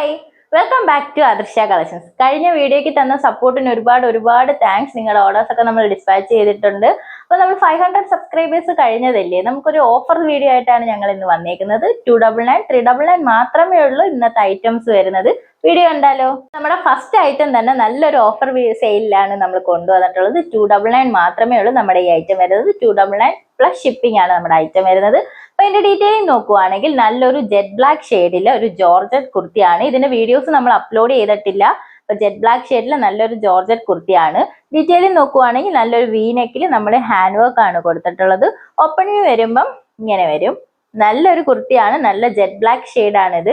Hi, welcome back to അദൃശ്യ collections. കഴിഞ്ഞ വീഡിയോയ്ക്ക് തന്ന സപ്പോർട്ടിന് ഒരുപാട് താങ്ക്സ്. നിങ്ങളുടെ ഓർഡേഴ്സ് ഒക്കെ നമ്മൾ ഡിസ്പാച്ച് ചെയ്തിട്ടുണ്ട്. അപ്പോൾ നമ്മൾ 500 സബ്സ്ക്രൈബേഴ്സ് കഴിഞ്ഞതല്ലേ, നമുക്കൊരു ഓഫർ വീഡിയോ ആയിട്ടാണ് ഞങ്ങൾ ഇന്ന് വന്നേക്കുന്നത്. 299, 399 മാത്രമേ ഉള്ളൂ ഇന്നത്തെ ഐറ്റംസ് വരുന്നത്. വീഡിയോ കണ്ടാലോ? നമ്മുടെ ഫസ്റ്റ് ഐറ്റം തന്നെ നല്ലൊരു ഓഫർ സെയിലാണ് നമ്മൾ കൊണ്ടുവന്നിട്ടുള്ളത്. 299 മാത്രമേ ഉള്ളൂ നമ്മുടെ ഈ ഐറ്റം വരുന്നത്. 299 പ്ലസ് ഷിപ്പിംഗ് ആണ് നമ്മുടെ ഐറ്റം വരുന്നത്. അപ്പൊ ഇതിന്റെ ഡീറ്റെയിലിംഗ് നോക്കുവാണെങ്കിൽ നല്ലൊരു ജെറ്റ് ബ്ലാക്ക് ഷെയ്ഡിലെ ഒരു ജോർജറ്റ് കുർത്തിയാണ്. ഇതിന്റെ വീഡിയോസ് നമ്മൾ അപ്ലോഡ് ചെയ്തിട്ടില്ല. അപ്പൊ ജെറ്റ് ബ്ലാക്ക് ഷെയ്ഡിലെ നല്ലൊരു ജോർജറ്റ് കുർത്തിയാണ്. ഡീറ്റെയിലിംഗ് നോക്കുവാണെങ്കിൽ നല്ലൊരു വീനെക്കിൽ നമ്മൾ ഹാൻഡ് വർക്ക് ആണ് കൊടുത്തിട്ടുള്ളത്. ഓപ്പണിങ് വരുമ്പം ഇങ്ങനെ വരും. നല്ലൊരു കുർത്തിയാണ്, നല്ല ജെറ്റ് ബ്ലാക്ക് ഷെയ്ഡാണിത്.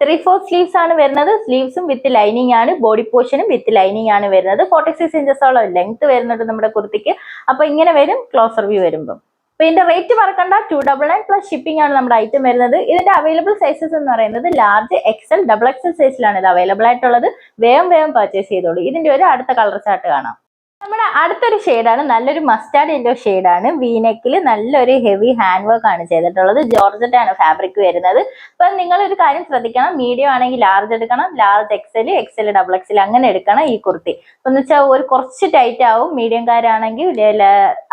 3/4 സ്ലീവ്സ് ആണ് വരുന്നത്. സ്ലീവ്സും വിത്ത് ലൈനിങ് ആണ്, ബോഡി പോർഷനും വിത്ത് ലൈനിങ് ആണ് വരുന്നത്. 46 ഇഞ്ചസോളം ലെങ്ത് വരുന്നുണ്ട് നമ്മുടെ കുർത്തിക്ക്. അപ്പൊ ഇങ്ങനെ വരും ക്ലോസർ വ്യൂ വരുമ്പം. അപ്പൊ ഇതിന്റെ റേറ്റ് മറക്കണ്ട, 299 പ്ലസ് ഷിപ്പിംഗ് ആണ് നമ്മുടെ ഐറ്റം വരുന്നത്. ഇതിന്റെ അവൈലബിൾ സൈസസ് എന്ന് പറയുന്നത് ലാർജ്, എക്സൽ, XXL സൈസിലാണ് ഇത് അവൈലബിൾ ആയിട്ടുള്ളത്. വേഗം പർച്ചേസ് ചെയ്തോളൂ. ഇതിന്റെ ഒരു അടുത്ത കളർ ചാർട്ട് കാണാം. നമ്മുടെ അടുത്തൊരു ഷെയ്ഡാണ്, നല്ലൊരു മസ്റ്റാർഡ് യെല്ലോ ഷെയ്ഡാണ്. വീനെക്കിൽ നല്ലൊരു ഹെവി ഹാൻഡ് വർക്ക് ആണ് ചെയ്തിട്ടുള്ളത്. ജോർജറ്റ് ആണ് ഫാബ്രിക് വരുന്നത്. അപ്പൊ നിങ്ങൾ ഒരു കാര്യം ശ്രദ്ധിക്കണം, മീഡിയം ആണെങ്കിൽ ലാർജ് എടുക്കണം, ലാർജ് XL, XXL അങ്ങനെ എടുക്കണം ഈ കുർത്തി. എന്ന് വെച്ചാൽ ഒരു കുറച്ച് ടൈറ്റ് ആവും. മീഡിയംകാരാണെങ്കിൽ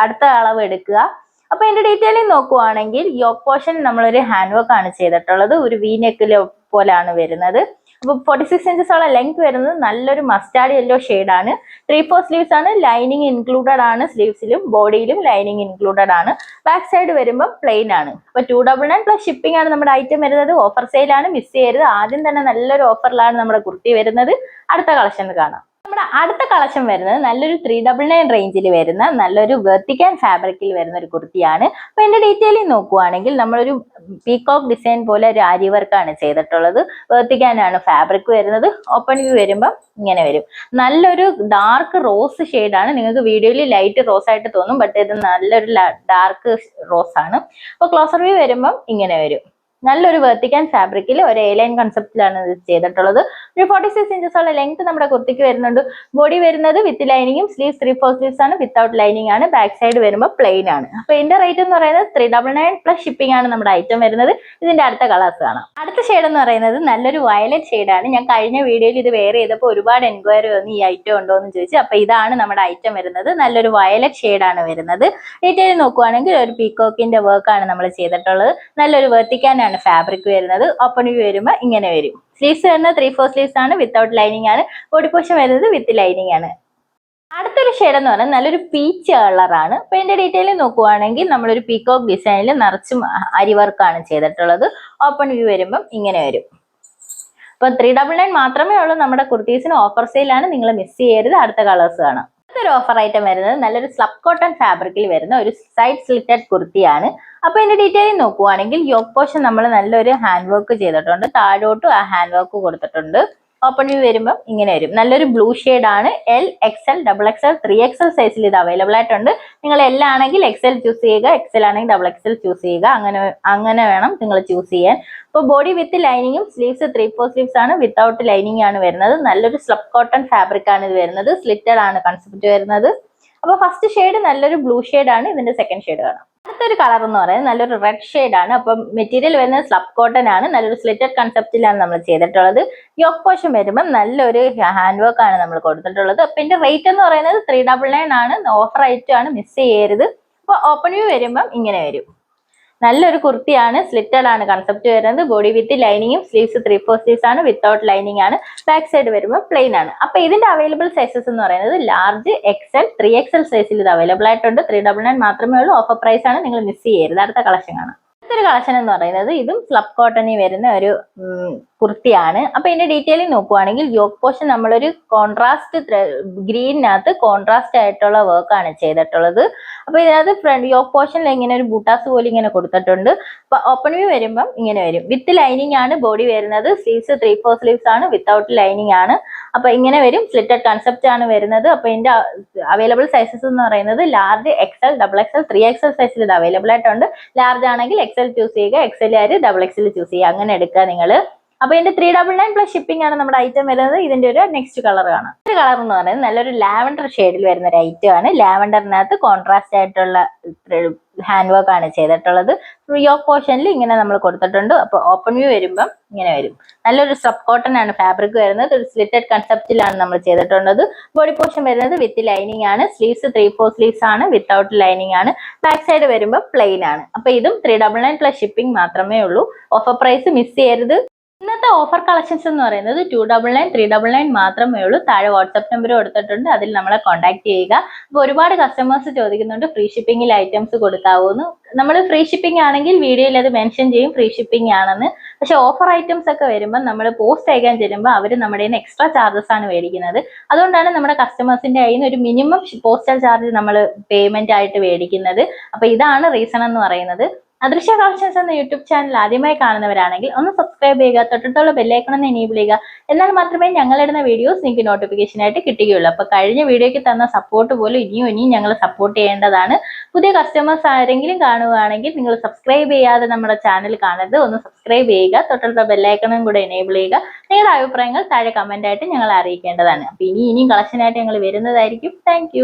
അടുത്ത അളവ് എടുക്കുക. അപ്പൊ ഇതിന്റെ ഡീറ്റെയിലിംഗ് നോക്കുവാണെങ്കിൽ യോക്ക് പോർഷൻ നമ്മളൊരു ഹാൻഡ് വർക്ക് ആണ് ചെയ്തിട്ടുള്ളത്. ഒരു വീനെക്കിൽ പോലാണ് വരുന്നത്. അപ്പൊ 46 ഇഞ്ചസോളം ലെങ്ത് വരുന്നത്. നല്ലൊരു മസ്റ്റാർഡ് യെല്ലോ ഷെയ്ഡാണ്. 3/4 സ്ലീവ്സ് ആണ്. ലൈനിങ് ഇൻക്ലൂഡഡ് ആണ്. സ്ലീവ്സിലും ബോഡിയിലും ലൈനിങ് ഇൻക്ലൂഡഡ് ആണ്. ബാക്ക് സൈഡ് വരുമ്പോൾ പ്ലെയിൻ ആണ്. അപ്പൊ 299 പ്ലസ് ഷിപ്പിംഗ് ആണ് നമ്മുടെ ഐറ്റം വരുന്നത്. ഓഫർ സെയിലാണ്, മിസ് ചെയ്യരുത്. ആദ്യം തന്നെ നല്ലൊരു ഓഫറിലാണ് നമ്മുടെ കുർത്തി വരുന്നത്. അടുത്ത കളക്ഷനിൽ കാണാം. നമ്മുടെ അടുത്ത കളക്ഷൻ വരുന്നത് നല്ലൊരു 399 റേഞ്ചിൽ വരുന്ന നല്ലൊരു വെർട്ടിക്കൽ ഫാബ്രിക്കിൽ വരുന്ന ഒരു കുർത്തിയാണ്. അപ്പൊ ഇതിന്റെ ഡീറ്റെയിലിംഗ് നോക്കുവാണെങ്കിൽ നമ്മളൊരു പീകോക്ക് ഡിസൈൻ പോലെ ഒരു ആരി വർക്കാണ് ചെയ്തിട്ടുള്ളത്. വെർട്ടിക്കാനാണ് ഫാബ്രിക് വരുന്നത്. ഓപ്പൺ വ്യൂ വരുമ്പോൾ ഇങ്ങനെ വരും. നല്ലൊരു ഡാർക്ക് റോസ് ഷെയ്ഡാണ്. നിങ്ങൾക്ക് വീഡിയോയിൽ ലൈറ്റ് റോസ് ആയിട്ട് തോന്നും, ബട്ട് ഇത് നല്ലൊരു ഡാർക്ക് റോസ് ആണ്. അപ്പൊ ക്ലോസർ വ്യൂ വരുമ്പോൾ ഇങ്ങനെ വരും. നല്ലൊരു വെർട്ടിക്കൽ ഫാബ്രിക്കിൽ ഒരു എ-ലൈൻ കൺസെപ്റ്റിലാണ് ഇത് ചെയ്തിട്ടുള്ളത്. ഒരു 46 ഇഞ്ചസോളം ലെങ്ത് നമ്മുടെ കുർത്തിക്ക് വരുന്നുണ്ട്. ബോഡി വരുന്നത് വിത്ത് ലൈനിങ്ങും, സ്ലീവ്സ് 3/4 സ്ലീവ്സ് ആണ്, വിത്തൗട്ട് ലൈനിങ് ആണ്. ബാക്ക് സൈഡ് വരുമ്പോൾ പ്ലെയിൻ ആണ്. അപ്പൊ ഇതിന്റെ റേറ്റ് എന്ന് പറയുന്നത് 399 പ്ലസ് ഷിപ്പിംഗ് ആണ് നമ്മുടെ ഐറ്റം വരുന്നത്. ഇതിന്റെ അടുത്ത കളേഴ്സ് കാണാം. അടുത്ത ഷെയ്ഡ് എന്ന് പറയുന്നത് നല്ലൊരു വയലറ്റ് ഷെയ്ഡാണ്. ഞാൻ കഴിഞ്ഞ വീഡിയോയിൽ ഇത് വെയർ ചെയ്തപ്പോൾ ഒരുപാട് എൻക്വയറി വന്ന് ഈ ഐറ്റം ഉണ്ടോ എന്ന് ചോദിച്ചു. അപ്പൊ ഇതാണ് നമ്മുടെ ഐറ്റം വരുന്നത്. നല്ലൊരു വയലറ്റ് ഷെയ്ഡാണ് വരുന്നത്. ഡീറ്റെയിൽ നോക്കുവാണെങ്കിൽ ഒരു പീകോക്കിന്റെ വർക്കാണ് നമ്മൾ ചെയ്തിട്ടുള്ളത്. നല്ലൊരു വെർട്ടിക്കൽ ഫാബ്രിക് വരുന്നത്. ഓപ്പൺ വ്യൂ വരുമ്പോൾ ഇങ്ങനെ വരും. സ്ലീവ്സ് വരുന്നത് 3/4 സ്ലീവ്സ് ആണ്, വിത്തൗട്ട് ലൈനിങ് ആണ്. ബോഡി പോർഷൻ വരുന്നത് വിത്ത് ലൈനിങ് ആണ്. അടുത്തൊരു ഷെയ്ഡ് എന്ന് പറയുന്നത് നല്ലൊരു പീച്ച് കളറാണ്. അപ്പൊ ഇതിന്റെ ഡീറ്റെയിൽ നോക്കുവാണെങ്കിൽ നമ്മളൊരു പീകോക്ക് ഡിസൈനിൽ നിറച്ചും അരി വർക്കാണ് ചെയ്തിട്ടുള്ളത്. ഓപ്പൺ വ്യൂ വരുമ്പോൾ ഇങ്ങനെ വരും. അപ്പൊ 399 മാത്രമേ ഉള്ളൂ നമ്മുടെ കുർത്തീസിന്. ഓഫർ സെയിലാണ്, നിങ്ങൾ മിസ് ചെയ്യരുത്. അടുത്ത കളേഴ്സ് കാണാം. അടുത്തൊരു ഓഫർ ഐറ്റം വരുന്നത് നല്ലൊരു സ്ലബ് കോട്ടൺ ഫാബ്രിക്കിൽ വരുന്ന ഒരു സൈഡ് സ്ലിറ്റഡ് കുർത്തിയാണ്. അപ്പൊ ഇതിന്റെ ഡീറ്റെയിലിംഗ് നോക്കുവാണെങ്കിൽ യോക്ക് പോർഷൻ നമ്മൾ നല്ലൊരു ഹാൻഡ് വർക്ക് ചെയ്തിട്ടുണ്ട്. താഴോട്ടും ആ ഹാൻഡ് വർക്ക് കൊടുത്തിട്ടുണ്ട്. ഓപ്പൺ വ്യൂ വരുമ്പോൾ ഇങ്ങനെ വരും. നല്ലൊരു ബ്ലൂ ആണ്. L, XL, XXL, 3XL സൈസിൽ ഇത് അവൈലബിൾ ആയിട്ടുണ്ട്. നിങ്ങൾ L ആണെങ്കിൽ XL ചൂസ് ചെയ്യുക, XL ആണെങ്കിൽ XXL ചൂസ് ചെയ്യുക. അങ്ങനെ വേണം നിങ്ങൾ ചൂസ് ചെയ്യാൻ. അപ്പോൾ ബോഡി വിത്ത് ലൈനിങ്ങും, സ്ലീവ്സ് 3/4 സ്ലീവ്സ് ആണ്, വിത്തൗട്ട് ലൈനിങ് ആണ് വരുന്നത്. നല്ലൊരു സ്ലബ് കോട്ടൺ ഫാബ്രിക് ആണ് ഇത് വരുന്നത്. സ്ലിറ്റഡ് ആണ് കൺസെപ്റ്റ് വരുന്നത്. അപ്പൊ ഫസ്റ്റ് ഷെയ്ഡ് നല്ലൊരു ബ്ലൂ ആണ്. ഇതിന്റെ സെക്കൻഡ് ഷെയ്ഡ് കാണാം. അടുത്തൊരു കളർ എന്ന് പറയുന്നത് നല്ലൊരു റെഡ് ആണ്. അപ്പം മെറ്റീരിയൽ വരുന്നത് സ്ലബ് കോട്ടൺ ആണ്. നല്ലൊരു സ്ലിറ്റഡ് കൺസെപ്റ്റിലാണ് നമ്മൾ ചെയ്തിട്ടുള്ളത്. യോക്ക് പോർഷൻ വരുമ്പോൾ നല്ലൊരു ഹാൻഡ് വർക്ക് ആണ് നമ്മൾ കൊടുത്തിട്ടുള്ളത്. അപ്പൊ ഇതിന്റെ റേറ്റ് എന്ന് പറയുന്നത് 399 ആണ്. ഓഫർ ഐറ്റം ആണ്, മിസ് ചെയ്യരുത്. അപ്പൊ ഓപ്പൺ വ്യൂ വരുമ്പം ഇങ്ങനെ വരും. നല്ലൊരു കുർത്തിയാണ്. സ്ലിറ്റഡ് ആണ് കൺസെപ്റ്റ് വരുന്നത്. ബോഡി വിത്ത് ലൈനിങ്ങും, സ്ലീവ്സ് 3/4 സ്ലീവ്സ് ആണ്, വിത്തൗട്ട് ലൈനിങ് ആണ്. ബാക്ക് സൈഡ് വരുമ്പോൾ പ്ലെയിൻ ആണ്. അപ്പൊ ഇതിന്റെ അവൈലബിൾ സൈസസ് എന്ന് പറയുന്നത് ലാർജ്, XL, 3XL സൈസിൽ ഇത് അവൈലബിൾ ആയിട്ടുണ്ട്. 399 മാത്രമേ ഉള്ളൂ. ഓഫർ പ്രൈസ് ആണ്, നിങ്ങൾ മിസ് ചെയ്യരുത്. അടുത്ത കളക്ഷൻ ആണ്. അടുത്തൊരു കളക്ഷൻ എന്ന് പറയുന്നത് ഇതും സ്ലബ് കോട്ടണിൽ വരുന്ന ഒരു കുർത്തിയാണ്. അപ്പൊ ഇതിന്റെ ഡീറ്റെയിലിംഗ് നോക്കുവാണെങ്കിൽ യോക്ക് പോർഷൻ നമ്മളൊരു കോൺട്രാസ്റ്റ് ഗ്രീനിനകത്ത് കോൺട്രാസ്റ്റ് ആയിട്ടുള്ള വർക്കാണ് ചെയ്തിട്ടുള്ളത്. അപ്പൊ ഇതിനകത്ത് ഫ്രണ്ട് യോക്ക് പോർഷനിൽ ഇങ്ങനെ ഒരു ബൂട്ടാസ് പോലെ ഇങ്ങനെ കൊടുത്തിട്ടുണ്ട്. അപ്പൊ ഓപ്പൺ വ്യൂ വരുമ്പം ഇങ്ങനെ വരും. വിത്ത് ലൈനിങ് ആണ് ബോഡി വരുന്നത്. സ്ലീവ്സ് 3/4 സ്ലീവ്സ് ആണ്, വിത്തൗട്ട് ലൈനിങ് ആണ്. അപ്പൊ ഇങ്ങനെ വരും. സ്ലിറ്റഡ് കൺസെപ്റ്റ് ആണ് വരുന്നത്. അപ്പൊ ഇതിന്റെ അവൈലബിൾ സൈസസ് എന്ന് പറയുന്നത് ലാർജ്, XL, XXL, 3XL സൈസിൽ ഇത് അവൈലബിൾ ആയിട്ടുണ്ട്. ലാർജ് ആണെങ്കിൽ XL ചൂസ് ചെയ്യുക, XL XXL ചൂസ് ചെയ്യുക. അങ്ങനെ എടുക്കുക നിങ്ങൾ. അപ്പൊ ഇതിന്റെ 399 പ്ലസ് ഷിപ്പിംഗ് ആണ് നമ്മുടെ ഐറ്റം വരുന്നത്. ഇതിന്റെ ഒരു നെക്സ്റ്റ് കളർ കാണാം. ഒരു കളർ എന്ന് പറയുന്നത് നല്ലൊരു ലാവൻഡർ ഷെയ്ഡിൽ വരുന്ന ഒരു ഐറ്റം ആണ്. ലാവൻഡറിനകത്ത് കോൺട്രാസ്റ്റ് ആയിട്ടുള്ള ഹാൻഡ് വർക്ക് ആണ് ചെയ്തിട്ടുള്ളത്. യോക്ക് പോർഷനിൽ ഇങ്ങനെ നമ്മൾ കൊടുത്തിട്ടുണ്ട്. അപ്പൊ ഓപ്പൺ വ്യൂ വരുമ്പം ഇങ്ങനെ വരും. നല്ലൊരു സബ് കോട്ടൺ ആണ് ഫാബ്രിക് വരുന്നത്. ഒരു സ്ലിറ്റഡ് കൺസെപ്റ്റിലാണ് നമ്മൾ ചെയ്തിട്ടുള്ളത്. ബോഡി പോർഷൻ വരുന്നത് വിത്ത് ലൈനിങ് ആണ്. സ്ലീവ്സ് 3/4 സ്ലീവ്സ് ആണ്, വിത്തൗട്ട് ലൈനിങ് ആണ്. ബാക്ക് സൈഡ് വരുമ്പോൾ പ്ലെയിൻ ആണ്. അപ്പൊ ഇതും 399 പ്ലസ് ഷിപ്പിംഗ് മാത്രമേ ഉള്ളൂ. ഓഫർ പ്രൈസ് മിസ് ചെയ്യരുത്. ഇന്നത്തെ ഓഫർ കളക്ഷൻസ് എന്ന് പറയുന്നത് 299, 399 മാത്രമേ ഉള്ളൂ. താഴെ വാട്സ്ആപ്പ് നമ്പർ കൊടുത്തിട്ടുണ്ട്, അതിൽ നമ്മളെ കോൺടാക്ട് ചെയ്യുക. അപ്പോൾ ഒരുപാട് കസ്റ്റമേഴ്സ് ചോദിക്കുന്നുണ്ട് ഫ്രീ ഷിപ്പിംഗിൽ ഐറ്റംസ് കൊടുക്കാവൂന്ന്. നമ്മൾ ഫ്രീ ഷിപ്പിംഗ് ആണെങ്കിൽ വീഡിയോയിൽ അത് മെൻഷൻ ചെയ്യും ഫ്രീ ഷിപ്പിംഗ് ആണെന്ന്. പക്ഷെ ഓഫർ ഐറ്റംസ് ഒക്കെ വരുമ്പോൾ നമ്മൾ പോസ്റ്റ് അയക്കാൻ ചെല്ലുമ്പോൾ അവർ നമ്മുടെ എക്സ്ട്രാ ചാർജസ് ആണ് മേടിക്കുന്നത്. അതുകൊണ്ടാണ് നമ്മുടെ കസ്റ്റമേഴ്സിന്റെ കയ്യിൽ നിന്ന് ഒരു മിനിമം പോസ്റ്റൽ ചാർജ് നമ്മൾ പേയ്മെന്റ് ആയിട്ട് മേടിക്കുന്നത്. അപ്പൊ ഇതാണ് റീസൺ എന്ന് പറയുന്നത്. അദൃശ്യ കളക്ഷൻസ് എന്ന യൂട്യൂബ് ചാനൽ ആദ്യമായി കാണുന്നവരാണെങ്കിൽ ഒന്ന് സബ്സ്ക്രൈബ് ചെയ്യുക, തൊട്ടടുത്തുള്ള ബെല്ലൈക്കൺ ഒന്ന് എനേബിൾ ചെയ്യുക. എന്നാൽ മാത്രമേ ഞങ്ങളിടുന്ന വീഡിയോസ് നിങ്ങൾക്ക് നോട്ടിഫിക്കേഷൻ ആയിട്ട് കിട്ടുകയുള്ളൂ. അപ്പൊ കഴിഞ്ഞ വീഡിയോയ്ക്ക് തന്ന സപ്പോർട്ട് പോലും ഇനിയും ഞങ്ങൾ സപ്പോർട്ട് ചെയ്യേണ്ടതാണ്. പുതിയ കസ്റ്റമേഴ്സ് ആരെങ്കിലും കാണുകയാണെങ്കിൽ നിങ്ങൾ സബ്സ്ക്രൈബ് ചെയ്യാതെ നമ്മുടെ ചാനൽ കാണരുത്, ഒന്ന് സബ്സ്ക്രൈബ് ചെയ്യുക, തൊട്ടടുത്ത ബെല്ലൈക്കണും കൂടെ എനേബിൾ ചെയ്യുക. നിങ്ങളുടെ അഭിപ്രായങ്ങൾ താഴെ കമന്റ് ആയിട്ട് ഞങ്ങളെ അറിയിക്കേണ്ടതാണ്. അപ്പൊ ഇനിയും കളക്ഷനായിട്ട് ഞങ്ങൾ വരുന്നതായിരിക്കും. താങ്ക്